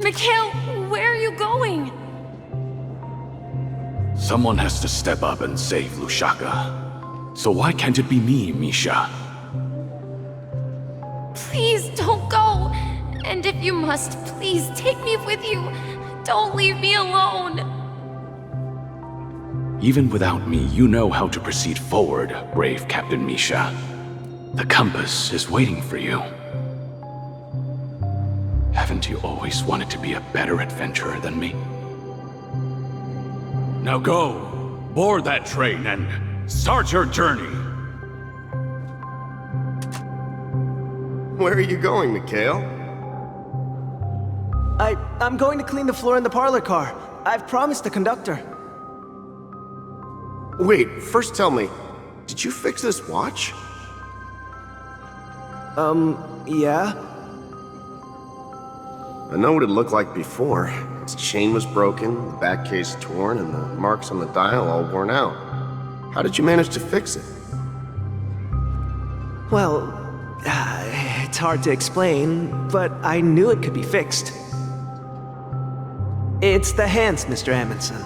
Mikhail, where are you going? Someone has to step up and save Lushaka. So why can't it be me, Misha? Please don't go. And if you must, please take me with you. Don't leave me alone. Even without me, you know how to proceed forward, brave Captain Misha. The compass is waiting for you. Haven't you always wanted to be a better adventurer than me? Now go, board that train and start your journey. Where are you going, Mikhail? I'm going to clean the floor in the parlor car. I've promised the conductor. Wait, first tell me, did you fix this watch? Yeah? I know what it looked like before. Its chain was broken, the back case torn, and the marks on the dial all worn out. How did you manage to fix it? Well, it's hard to explain, but I knew it could be fixed. It's the hands, Mr. Amundsen.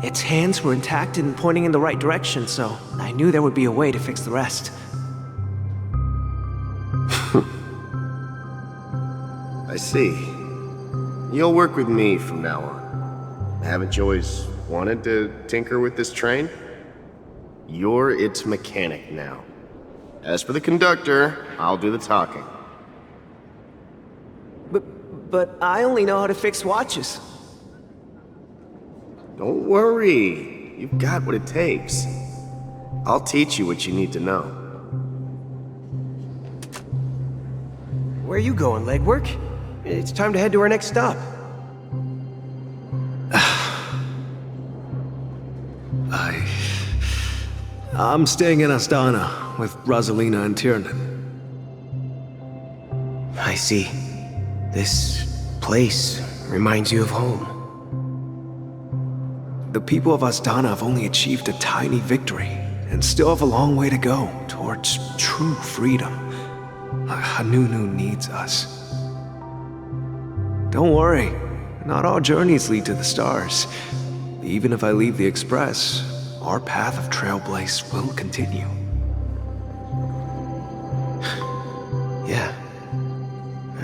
Its hands were intact and pointing in the right direction, so I knew there would be a way to fix the rest. I see. You'll work with me from now on. Haven't you always wanted to tinker with this train? You're its mechanic now. As for the conductor, I'll do the talking. But I only know how to fix watches. Don't worry. You've got what it takes. I'll teach you what you need to know. Where are you going, legwork? It's time to head to our next stop. I'm staying in Astana with Rosalina and Tiernan. I see. This place reminds you of home. The people of Astana have only achieved a tiny victory and still have a long way to go towards true freedom. Hanunu needs us. Don't worry, not all journeys lead to the stars. Even if I leave the Express, our path of Trailblaze will continue. Yeah.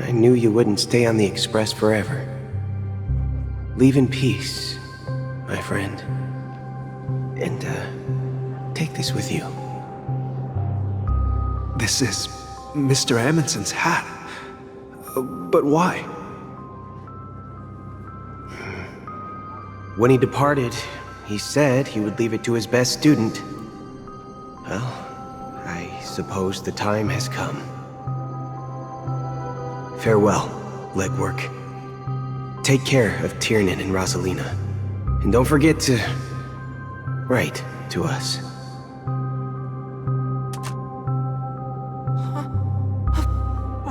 I knew you wouldn't stay on the Express forever. Leave in peace, my friend. And, take this with you. This is Mr. Amundsen's hat. But why? When he departed, he said he would leave it to his best student. Well, I suppose the time has come. Farewell, legwork. Take care of Tiernan and Rosalina. And don't forget to write to us.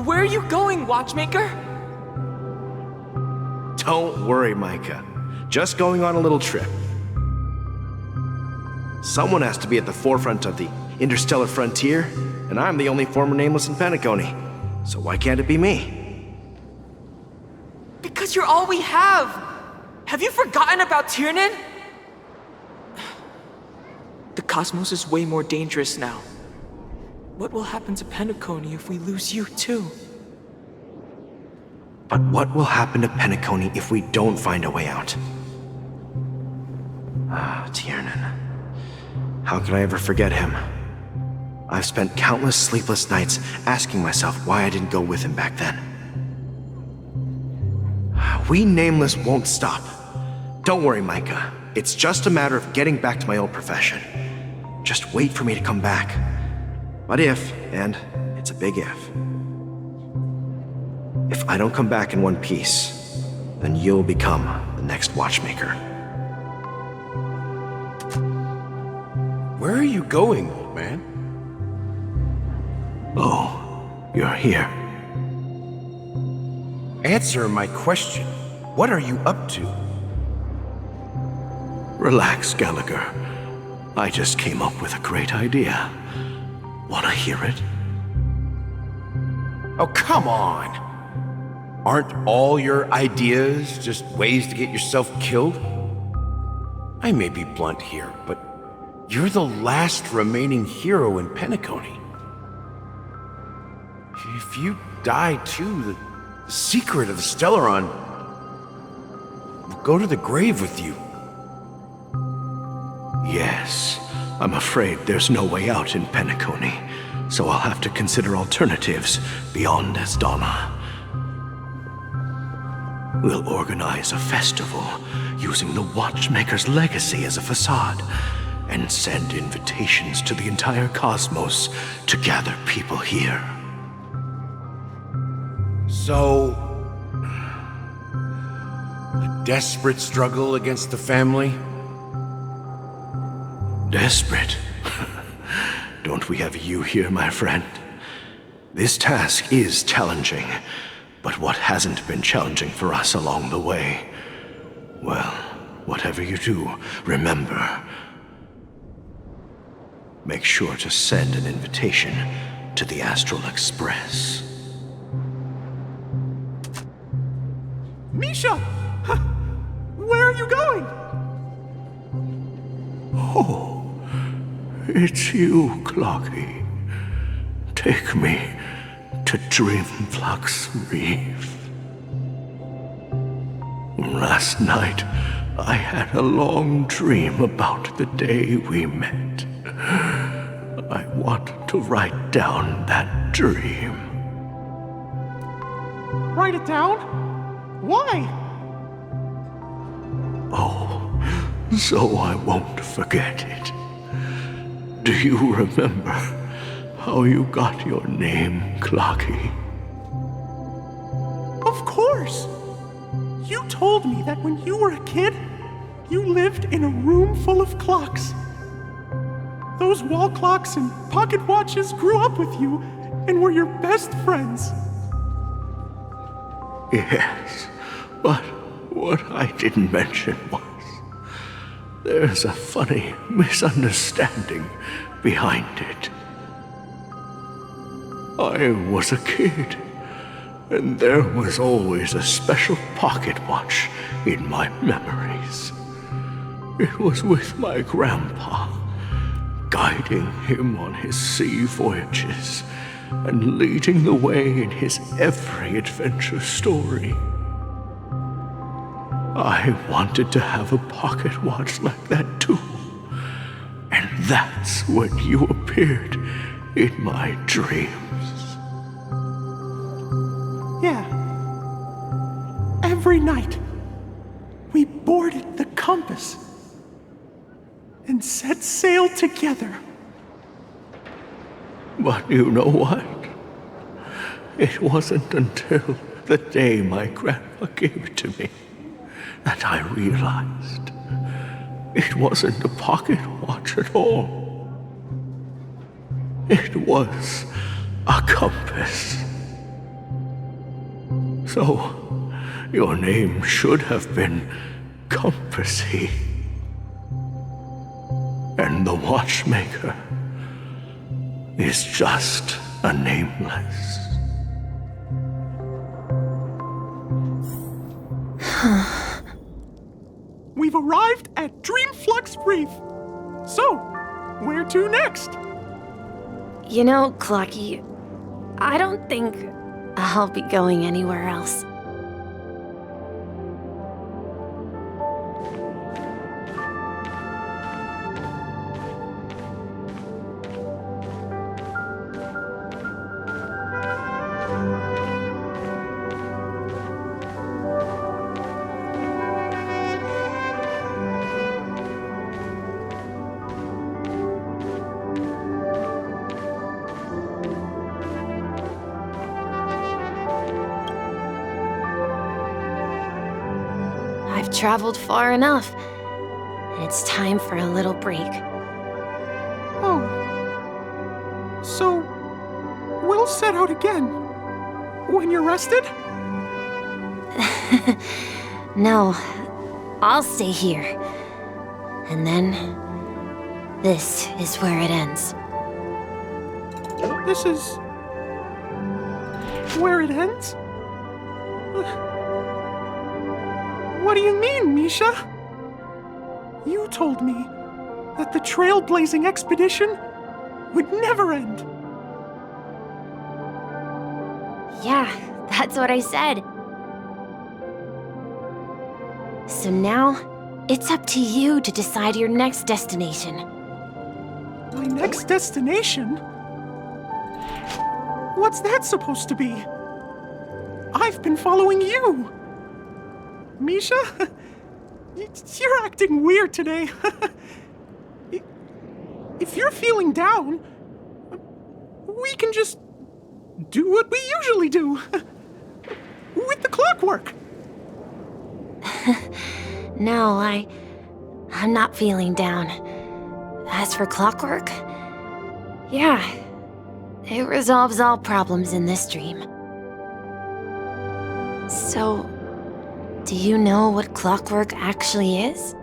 Where are you going, Watchmaker? Don't worry, Micah. Just going on a little trip. Someone has to be at the forefront of the interstellar frontier, and I'm the only former nameless in Penacony. So why can't it be me? Because you're all we have! Have you forgotten about Tiernan? The cosmos is way more dangerous now. What will happen to Penacony if we lose you too? But what will happen to Penacony if we don't find a way out? Ah, Tiernan. How could I ever forget him? I've spent countless sleepless nights asking myself why I didn't go with him back then. We Nameless won't stop. Don't worry, Micah. It's just a matter of getting back to my old profession. Just wait for me to come back. But if, and it's a big if I don't come back in one piece, then you'll become the next watchmaker. Where are you going, old man? Oh, you're here. Answer my question. What are you up to? Relax, Gallagher. I just came up with a great idea. Wanna hear it? Oh, come on! Aren't all your ideas just ways to get yourself killed? I may be blunt here, but you're the last remaining hero in Penacony. If you die too, the secret of the Stellaron will go to the grave with you. Yes, I'm afraid there's no way out in Penacony, so I'll have to consider alternatives beyond Asdana. We'll organize a festival using the Watchmaker's legacy as a facade, and send invitations to the entire cosmos to gather people here. So, a desperate struggle against the family? Desperate? Don't we have you here, my friend? This task is challenging, but what hasn't been challenging for us along the way? Well, whatever you do, remember, make sure to send an invitation to the Astral Express. Misha! Where are you going? Oh, it's you, Clocky. Take me to Dreamflux Reef. Last night, I had a long dream about the day we met. I want to write down that dream. Write it down? Why? Oh, so I won't forget it. Do you remember how you got your name, Clocky? Of course! You told me that when you were a kid, you lived in a room full of clocks. Those wall clocks and pocket watches grew up with you and were your best friends. Yes, but what I didn't mention was there's a funny misunderstanding behind it. I was a kid, and there was always a special pocket watch in my memories. It was with my grandpa, guiding him on his sea voyages and leading the way in his every adventure story. I wanted to have a pocket watch like that too. And that's when you appeared in my dreams. Yeah. Every night, we boarded the compass and set sail together. But you know what? It wasn't until the day my grandpa gave it to me that I realized it wasn't a pocket watch at all. It was a compass. So, your name should have been Compassy. And the watchmaker is just a nameless. We've arrived at Dreamflux Reef. So, where to next? You know, Clocky, I don't think I'll be going anywhere else. traveled far enough. It's time for a little break. Oh. So, we'll set out again. When you're rested? No, I'll stay here. And then, this is where it ends. This is... where it ends? What do you mean, Misha? You told me that the trailblazing expedition would never end. Yeah, that's what I said. So now, it's up to you to decide your next destination. My next destination? What's that supposed to be? I've been following you. Misha? You're acting weird today. If you're feeling down, we can just do what we usually do. With the clockwork. No, I'm not feeling down. As for clockwork, yeah, it resolves all problems in this dream. So, do you know what clockwork actually is?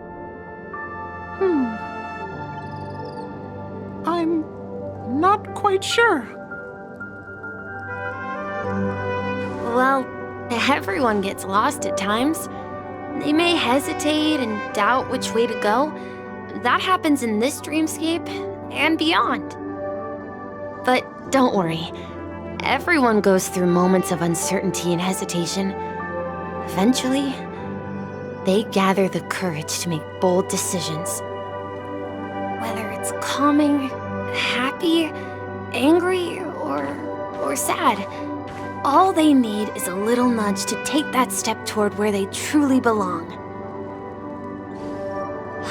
I'm not quite sure. Well, everyone gets lost at times. They may hesitate and doubt which way to go. That happens in this dreamscape and beyond. But don't worry. Everyone goes through moments of uncertainty and hesitation. Eventually, they gather the courage to make bold decisions. Whether it's calming, happy, angry, or sad, all they need is a little nudge to take that step toward where they truly belong.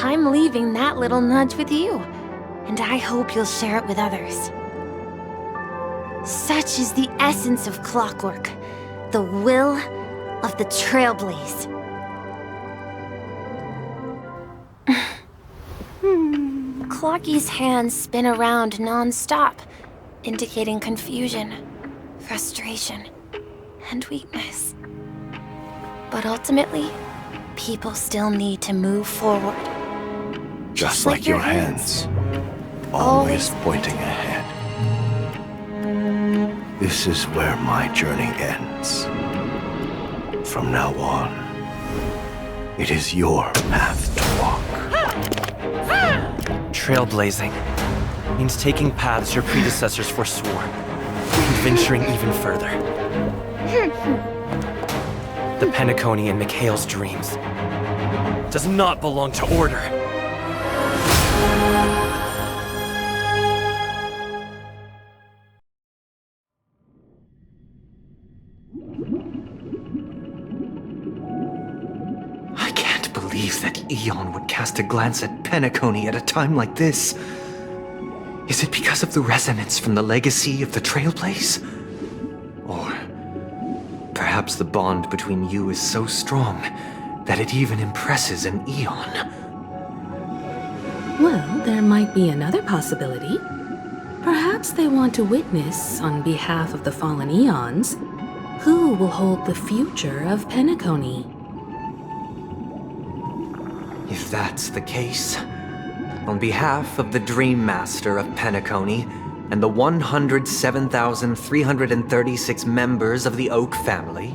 I'm leaving that little nudge with you, and I hope you'll share it with others. Such is the essence of clockwork, the will of the Trailblaze. Clocky's hands spin around non-stop, indicating confusion, frustration, and weakness. But ultimately, people still need to move forward. Just like your hands, always pointing ahead. This is where my journey ends. From now on, it is your path to walk. Trailblazing means taking paths your predecessors forswore, and venturing even further. The Penacony in Mikhail's dreams does not belong to order. I can't believe that Eon would cast a glance at Penacony at a time like this. Is it because of the resonance from the legacy of the Trailblaze? Or perhaps the bond between you is so strong that it even impresses an Eon? Well, there might be another possibility. Perhaps they want to witness, on behalf of the fallen Eons, who will hold the future of Penacony. If that's the case, on behalf of the Dream Master of Penacony and the 107,336 members of the Oak family,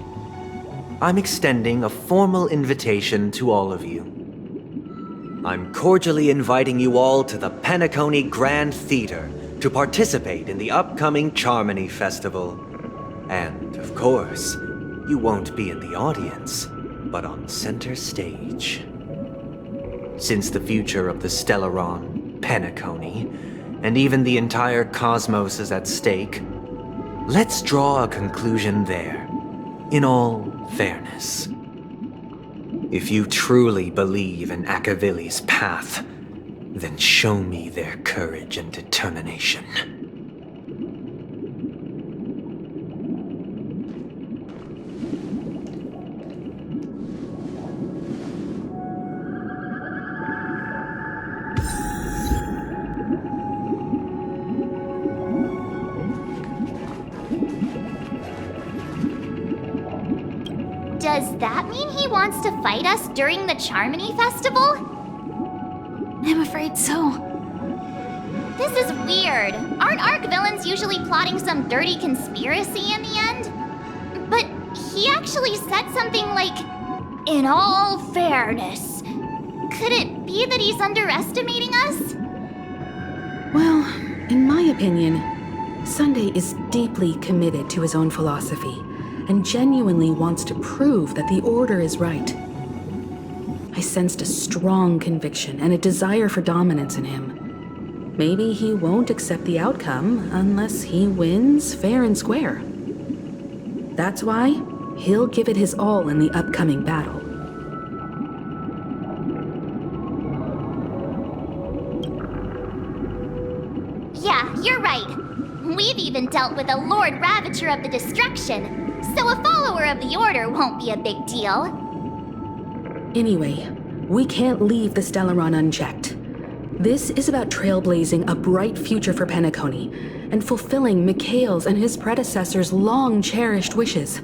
I'm extending a formal invitation to all of you. I'm cordially inviting you all to the Penacony Grand Theater to participate in the upcoming Charmony Festival. And, of course, you won't be in the audience, but on center stage. Since the future of the Stellaron, Penacony, and even the entire cosmos is at stake, let's draw a conclusion there, in all fairness. If you truly believe in Akavili's path, then show me their courage and determination. Does that mean he wants to fight us during the Charmony Festival? I'm afraid so. This is weird. Aren't Arc villains usually plotting some dirty conspiracy in the end? But he actually said something like, "In all fairness." Could it be that he's underestimating us? Well, in my opinion, Sunday is deeply committed to his own philosophy and genuinely wants to prove that the Order is right. I sensed a strong conviction and a desire for dominance in him. Maybe he won't accept the outcome unless he wins fair and square. That's why he'll give it his all in the upcoming battle. Yeah, you're right. We've even dealt with a Lord Ravager of the Destruction, so a follower of the Order won't be a big deal. Anyway, we can't leave the Stellaron unchecked. This is about trailblazing a bright future for Penacony and fulfilling Mikhail's and his predecessors' long-cherished wishes.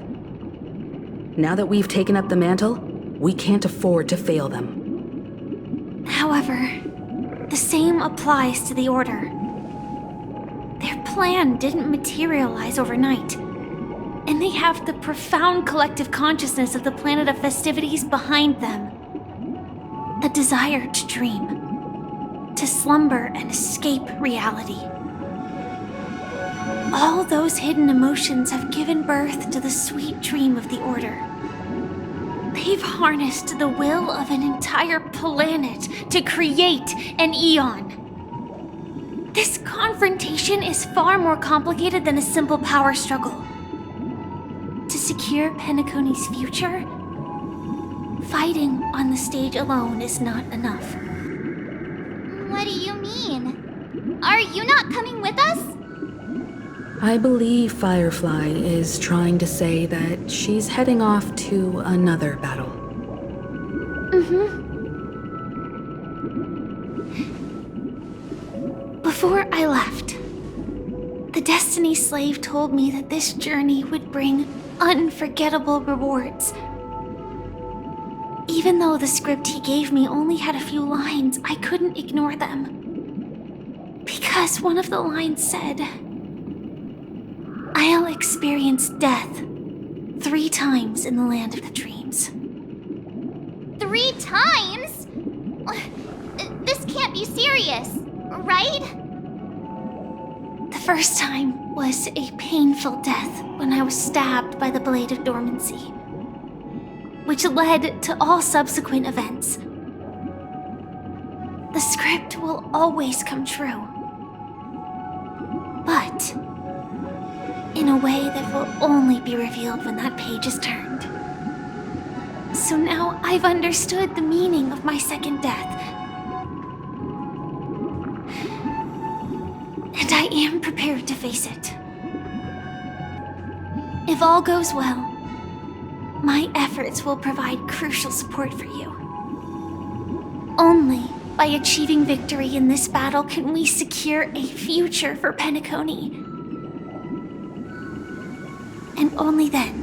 Now that we've taken up the mantle, we can't afford to fail them. However, the same applies to the Order. Their plan didn't materialize overnight, and they have the profound collective consciousness of the planet of festivities behind them. A desire to dream, to slumber and escape reality. All those hidden emotions have given birth to the sweet dream of the Order. They've harnessed the will of an entire planet to create an eon. This confrontation is far more complicated than a simple power struggle. To secure Penacony's future, fighting on the stage alone is not enough. What do you mean? Are you not coming with us? I believe Firefly is trying to say that she's heading off to another battle. Before I left, the Destiny Slave told me that this journey would bring unforgettable rewards. Even though the script he gave me only had a few lines, I couldn't ignore them. Because one of the lines said, "I'll experience death 3 times in the land of the dreams." 3 times? This can't be serious, right? The first time was a painful death when I was stabbed by the Blade of Dormancy, which led to all subsequent events. The script will always come true, but in a way that will only be revealed when that page is turned. So now I've understood the meaning of my second death. And I am prepared to face it. If all goes well, my efforts will provide crucial support for you. Only by achieving victory in this battle can we secure a future for Penacony. And only then,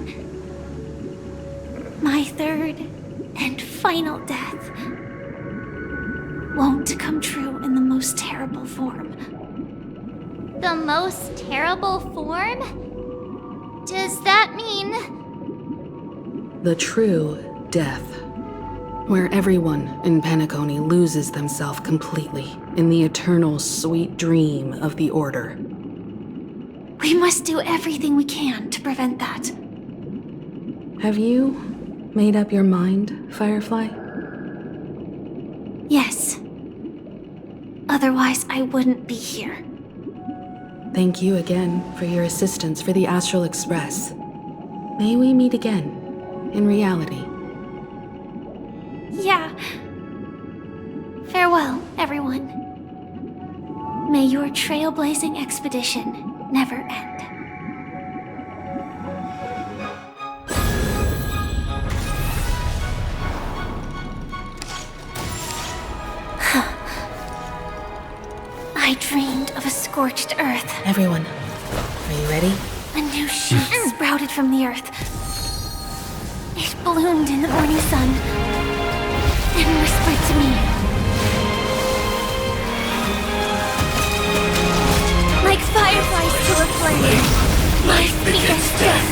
my third and final death won't come true in the most terrible form. The most terrible form? Does that mean... The true death, where everyone in Penacony loses themselves completely in the eternal sweet dream of the Order. We must do everything we can to prevent that. Have you made up your mind, Firefly? Yes. Otherwise, I wouldn't be here. Thank you again for your assistance for the Astral Express. May we meet again, in reality. Yeah. Farewell, everyone. May your trailblazing expedition never end. I dreamed of a scorched earth. Everyone, are you ready? A new shoot sprouted from the earth. It bloomed in the morning sun and whispered to me. Like fireflies to a flame, life begets death.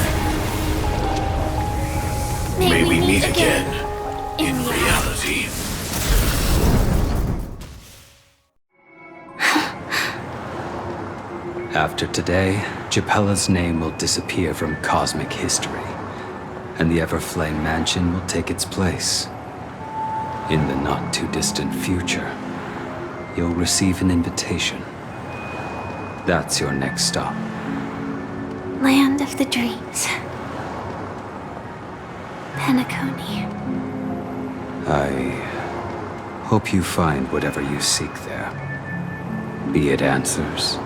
May we meet again in reality. After today, Japella's name will disappear from cosmic history, and the Everflame Mansion will take its place. In the not-too-distant future, you'll receive an invitation. That's your next stop. Land of the dreams. Penacony. I hope you find whatever you seek there. Be it answers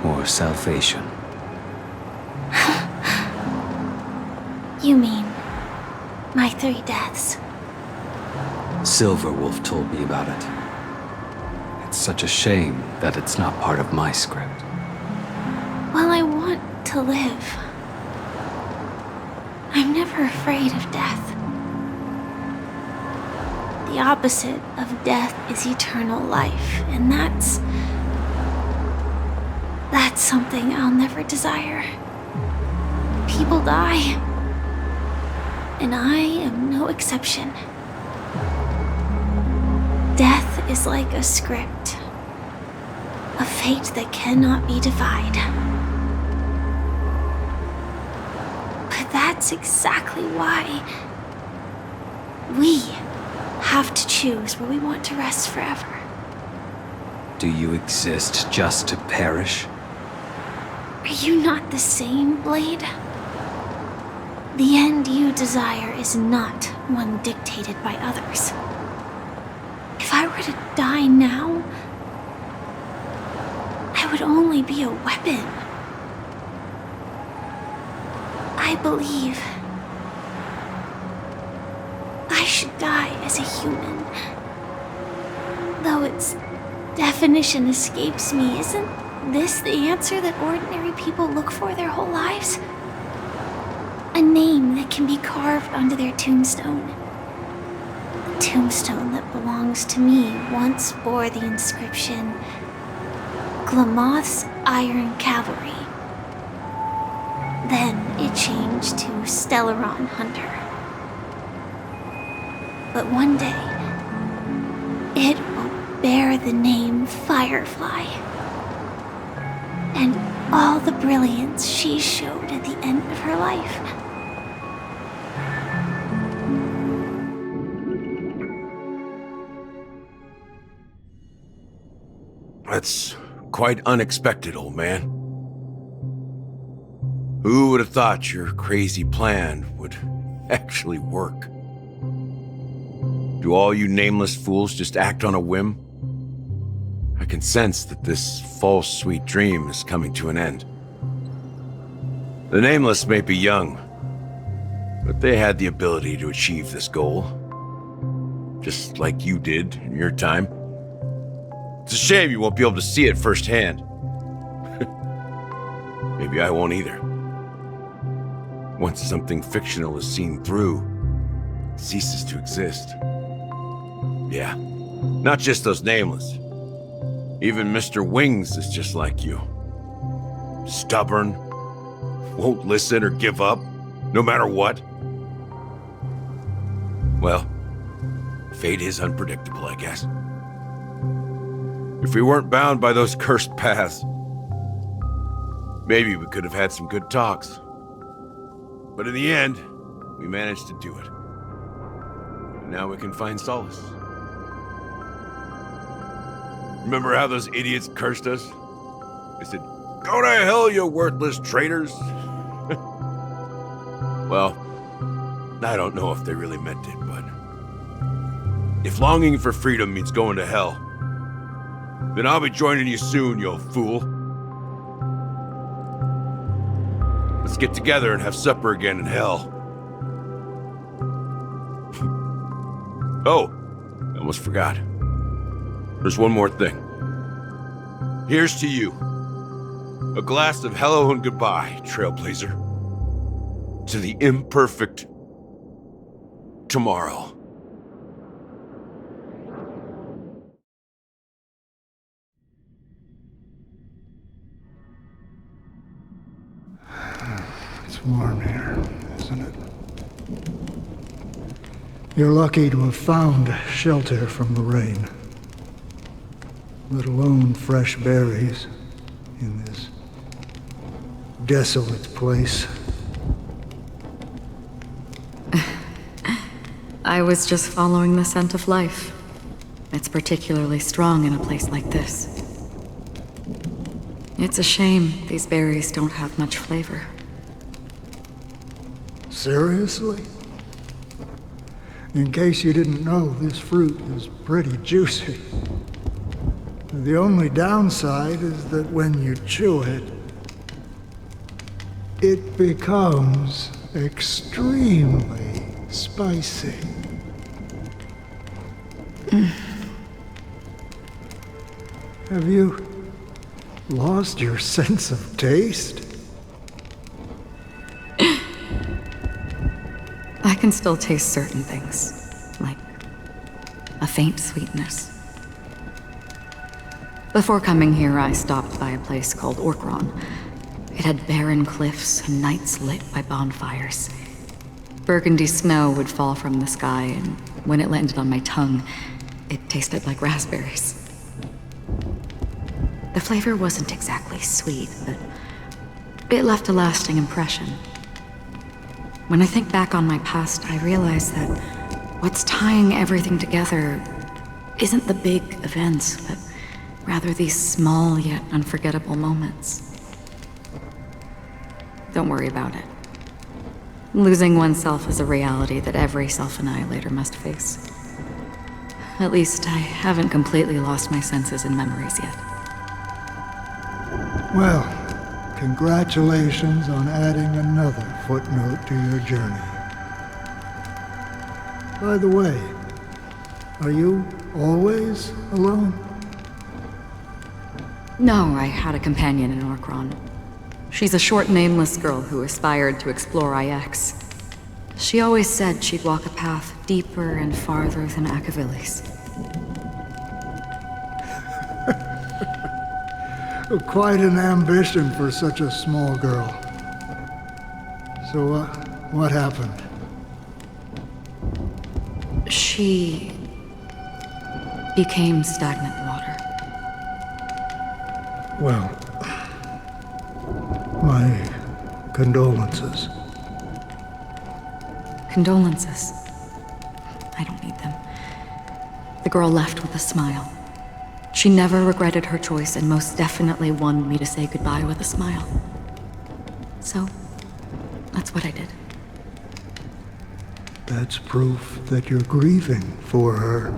or salvation. You mean my 3 deaths? Silverwolf told me about it. It's such a shame that it's not part of my script. Well, I want to live. I'm never afraid of death. The opposite of death is eternal life, and that's something I'll never desire. People die, and I am no exception. Death is like a script, a fate that cannot be defied. But that's exactly why we have to choose where we want to rest forever. Do you exist just to perish? Are you not the same, Blade? The end you desire is not one dictated by others. If I were to die now, I would only be a weapon. I believe I should die as a human. Though its definition escapes me, isn't this the answer that ordinary people look for their whole lives? A name that can be carved onto their tombstone. The tombstone that belongs to me once bore the inscription, Glamoth's Iron Cavalry. Then it changed to Stellaron Hunter. But one day, it will bear the name Firefly. And all the brilliance she showed at the end of her life. That's quite unexpected, old man. Who would have thought your crazy plan would actually work? Do all you nameless fools just act on a whim? I can sense that this false sweet dream is coming to an end. The nameless may be young, but they had the ability to achieve this goal. Just like you did in your time. It's a shame you won't be able to see it firsthand. Maybe I won't either. Once something fictional is seen through, it ceases to exist. Yeah, not just those nameless. Even Mr. Wings is just like you. Stubborn, won't listen or give up, no matter what. Well, fate is unpredictable, I guess. If we weren't bound by those cursed paths, maybe we could have had some good talks. But in the end, we managed to do it. And now we can find solace. Remember how those idiots cursed us? They said, "Go to hell, you worthless traitors." Well, I don't know if they really meant it, but if longing for freedom means going to hell, then I'll be joining you soon, you fool. Let's get together and have supper again in hell. Oh, I almost forgot. There's one more thing. Here's to you. A glass of hello and goodbye, Trailblazer. To the imperfect tomorrow. It's warm here, isn't it? You're lucky to have found shelter from the rain. Let alone fresh berries in this desolate place. I was just following the scent of life. It's particularly strong in a place like this. It's a shame these berries don't have much flavor. Seriously? In case you didn't know, this fruit is pretty juicy. The only downside is that when you chew it, it becomes extremely spicy. Have you lost your sense of taste? I can still taste certain things, like a faint sweetness. Before coming here, I stopped by a place called Orkron. It had barren cliffs and nights lit by bonfires. Burgundy snow would fall from the sky, and when it landed on my tongue, it tasted like raspberries. The flavor wasn't exactly sweet, but it left a lasting impression. When I think back on my past, I realize that what's tying everything together isn't the big events, but rather these small yet unforgettable moments. Don't worry about it. Losing oneself is a reality that every self-annihilator must face. At least I haven't completely lost my senses and memories yet. Well, congratulations on adding another footnote to your journey. By the way, are you always alone? No, I had a companion in Orkron. She's a short, nameless girl who aspired to explore IX. She always said she'd walk a path deeper and farther than Akavilis. Quite an ambition for such a small girl. So, what happened? She became stagnant water. Well, my condolences. Condolences. I don't need them. The girl left with a smile. She never regretted her choice and most definitely wanted me to say goodbye with a smile. So, that's what I did. That's proof that you're grieving for her.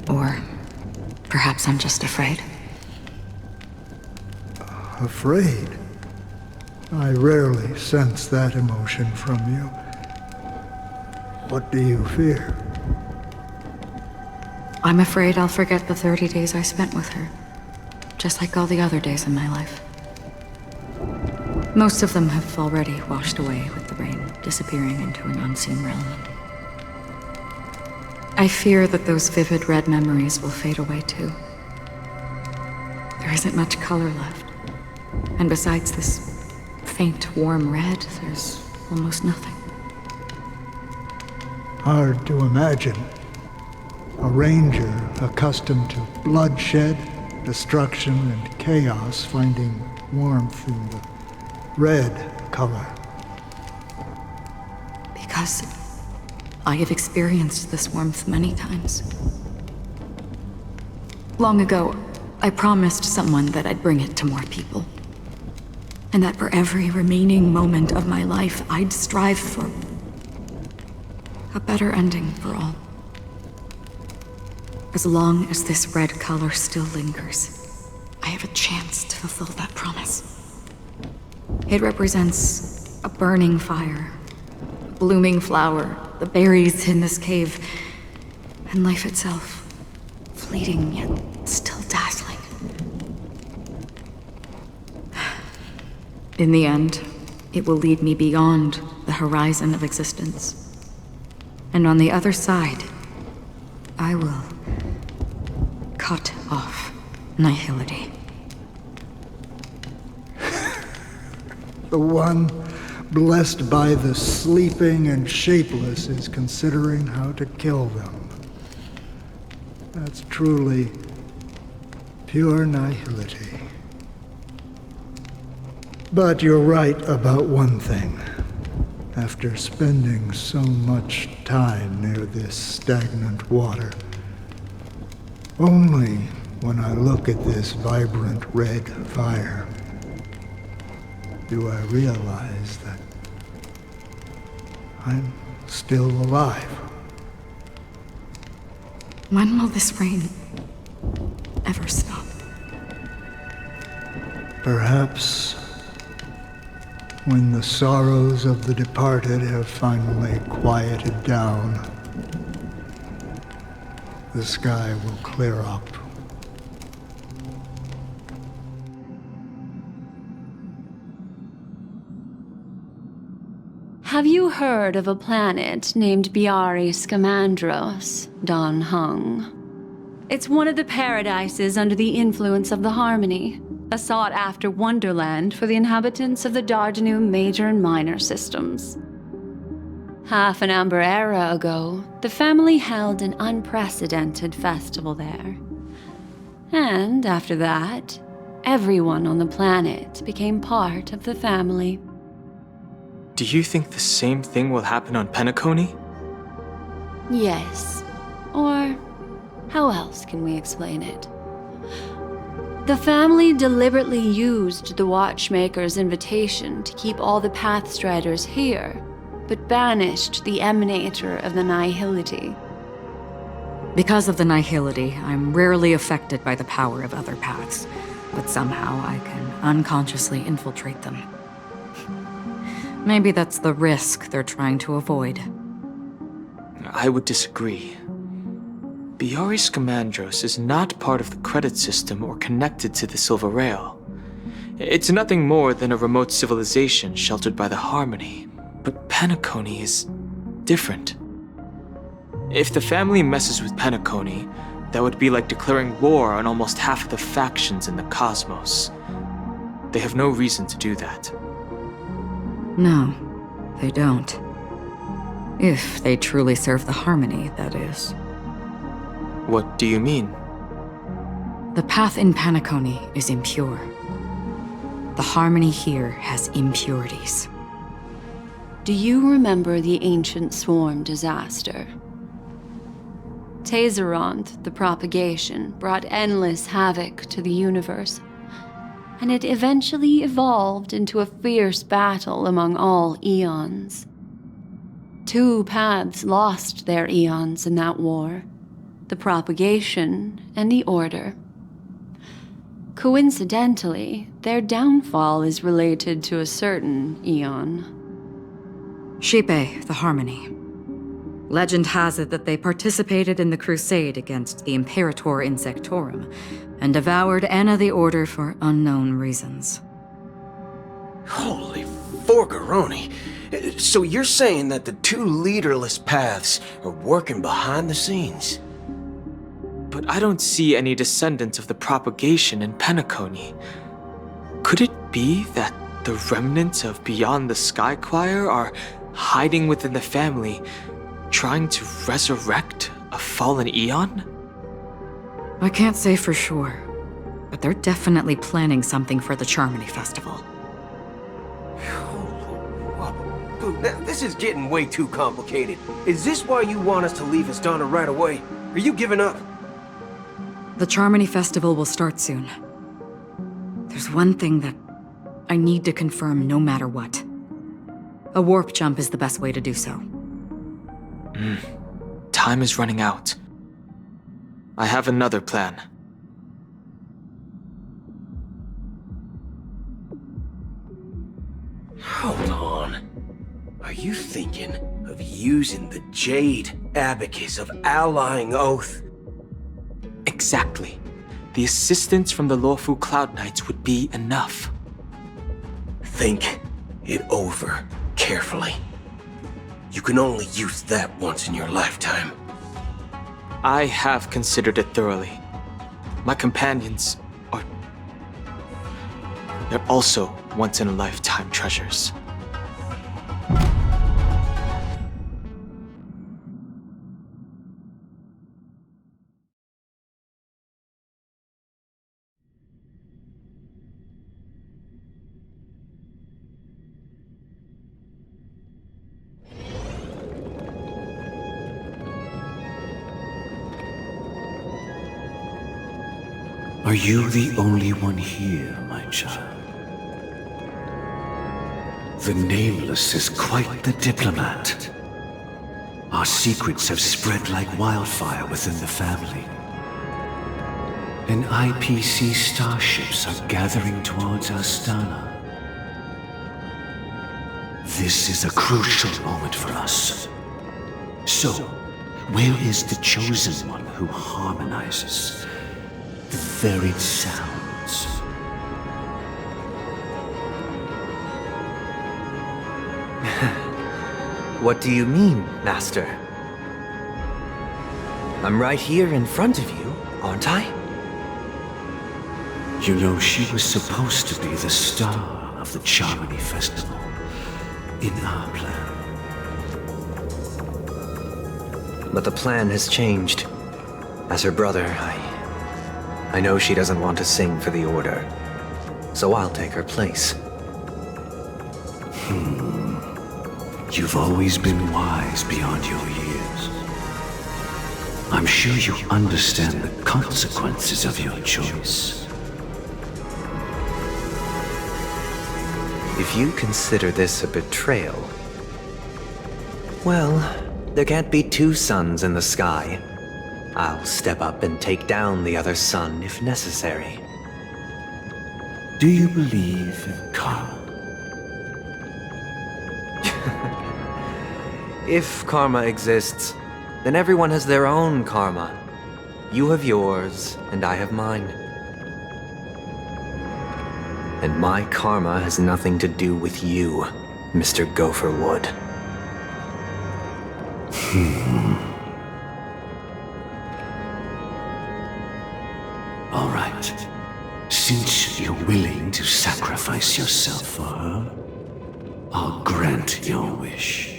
Or perhaps I'm just afraid. Afraid? I rarely sense that emotion from you. What do you fear? I'm afraid I'll forget the 30 days I spent with her, just like all the other days in my life. Most of them have already washed away with the rain, disappearing into an unseen realm. I fear that those vivid red memories will fade away too. There isn't much color left, and besides this faint, warm red, there's almost nothing. Hard to imagine. A ranger accustomed to bloodshed, destruction, and chaos finding warmth in the red color. Because I have experienced this warmth many times. Long ago, I promised someone that I'd bring it to more people. And that for every remaining moment of my life, I'd strive for a better ending for all. As long as this red color still lingers, I have a chance to fulfill that promise. It represents a burning fire, a blooming flower, the berries in this cave, and life itself, fleeting yet still dazzling. In the end, it will lead me beyond the horizon of existence, And on the other side, I will cut off nihility. The one blessed by the sleeping and shapeless is considering how to kill them. That's truly pure nihility. But you're right about one thing. After spending so much time near this stagnant water, only when I look at this vibrant red fire do I realize that I'm still alive. When will this rain ever stop? Perhaps when the sorrows of the departed have finally quieted down, the sky will clear up. Have you heard of a planet named Biari Scamandros, Don Hung? It's one of the paradises under the influence of the Harmony, a sought-after wonderland for the inhabitants of the Dardanu major and minor systems. Half an amber era ago, the family held an unprecedented festival there. And after that, everyone on the planet became part of the family. Do you think the same thing will happen on Penacony? Yes. Or how else can we explain it? The family deliberately used the Watchmaker's invitation to keep all the Pathstriders here, but banished the Emanator of the Nihility. Because of the nihility, I'm rarely affected by the power of other paths, but somehow I can unconsciously infiltrate them. Maybe that's the risk they're trying to avoid. I would disagree. Biari Scamandros is not part of the credit system or connected to the Silver Rail. It's nothing more than a remote civilization sheltered by the Harmony. But Penacony is different. If the family messes with Penacony, that would be like declaring war on almost half of the factions in the cosmos. They have no reason to do that. No, they don't. If they truly serve the Harmony, that is. What do you mean? The path in Penacony is impure. The Harmony here has impurities. Do you remember the Ancient Swarm disaster? Tazeront, the propagation, brought endless havoc to the universe, and it eventually evolved into a fierce battle among all eons. 2 paths lost their eons in that war, the propagation and the order. Coincidentally, their downfall is related to a certain eon. Shipe, the Harmony. Legend has it that they participated in the crusade against the Imperator Insectorum and devoured Anna the Order for unknown reasons. Holy forgaroni! So you're saying that the 2 leaderless paths are working behind the scenes? But I don't see any descendants of the propagation in Penacony. Could it be that the remnants of Beyond the Sky Choir are hiding within the family, trying to resurrect a fallen eon? I can't say for sure, but they're definitely planning something for the Charmony Festival. Now, this is getting way too complicated. Is this why you want us to leave Astana right away? Are you giving up? The Charmony Festival will start soon. There's one thing that I need to confirm no matter what. A warp jump is the best way to do so. Time is running out. I have another plan. Hold on. Are you thinking of using the Jade Abacus of Allying Oath? Exactly. The assistance from the Lawfu Cloud Knights would be enough. Think it over carefully. You can only use that once in your lifetime. I have considered it thoroughly. My companions are... They're also once-in-a-lifetime treasures. Are you the only one here, my child? The Nameless is quite the diplomat. Our secrets have spread like wildfire within the family. And IPC starships are gathering towards Astana. This is a crucial moment for us. So, where is the Chosen One who harmonizes the varied sounds? What do you mean, Master? I'm right here in front of you, aren't I? You know, she was supposed to be the star of the Charmony Festival in our plan. But the plan has changed. As her brother, I know she doesn't want to sing for the Order. So I'll take her place. You've always been wise beyond your years. I'm sure you understand the consequences of your choice. If you consider this a betrayal, well, there can't be two suns in the sky. I'll step up and take down the other sun if necessary. Do you believe in karma? If karma exists, then everyone has their own karma. You have yours, and I have mine. And my karma has nothing to do with you, Mr. Gopherwood. All right. Since you're willing to sacrifice yourself for her, I'll grant your wish.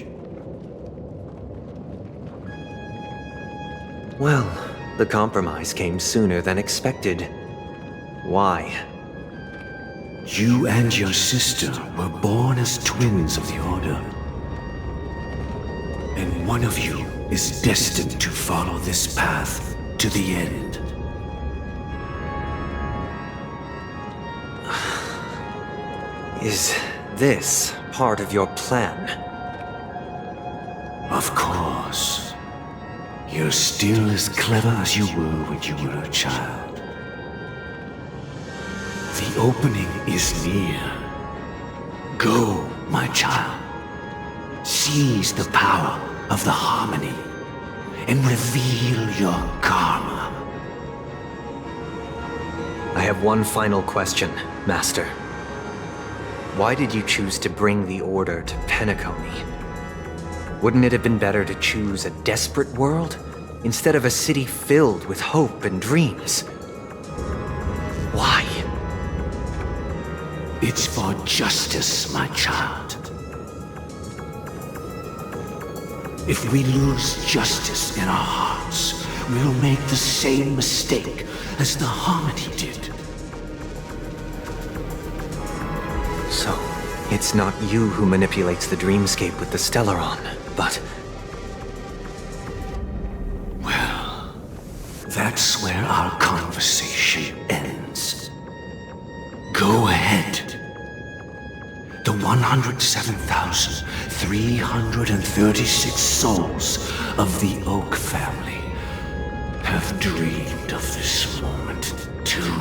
Well, the compromise came sooner than expected. Why? You and your sister were born as twins of the Order. And one of you is destined to follow this path to the end. Is this part of your plan? Of course. You're still as clever as you were when you were a child. The opening is near. Go, my child. Seize the power of the harmony and reveal your karma. I have one final question, Master. Why did you choose to bring the Order to Penacony? Wouldn't it have been better to choose a desperate world instead of a city filled with hope and dreams? Why? It's for justice, my child. If we lose justice in our hearts, we'll make the same mistake as the Harmony did. So, it's not you who manipulates the dreamscape with the Stellaron, but... Well, that's where our conversation ends. Go ahead. The 107,336 souls of the Oak family have dreamed of this moment too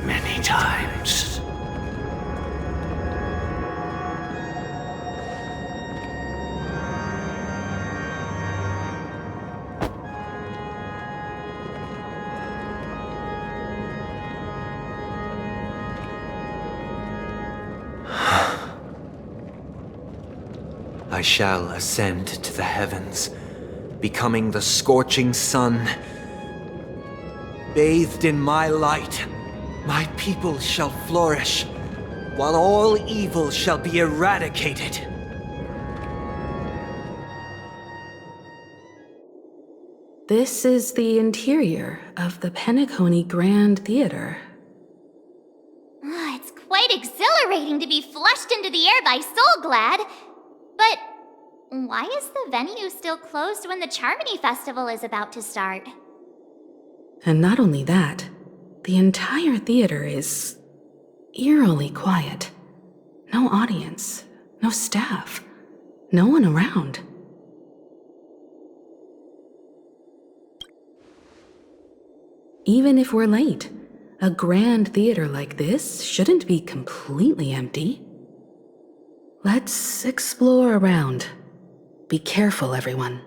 many times. I shall ascend to the heavens, becoming the scorching sun. Bathed in my light, my people shall flourish, while all evil shall be eradicated. This is the interior of the Penacony Grand Theater. It's quite exhilarating to be flushed into the air by Soulglad. But why is the venue still closed when the Charmony Festival is about to start? And not only that, the entire theater is eerily quiet. No audience, no staff, no one around. Even if we're late, a grand theater like this shouldn't be completely empty. Let's explore around. Be careful, everyone.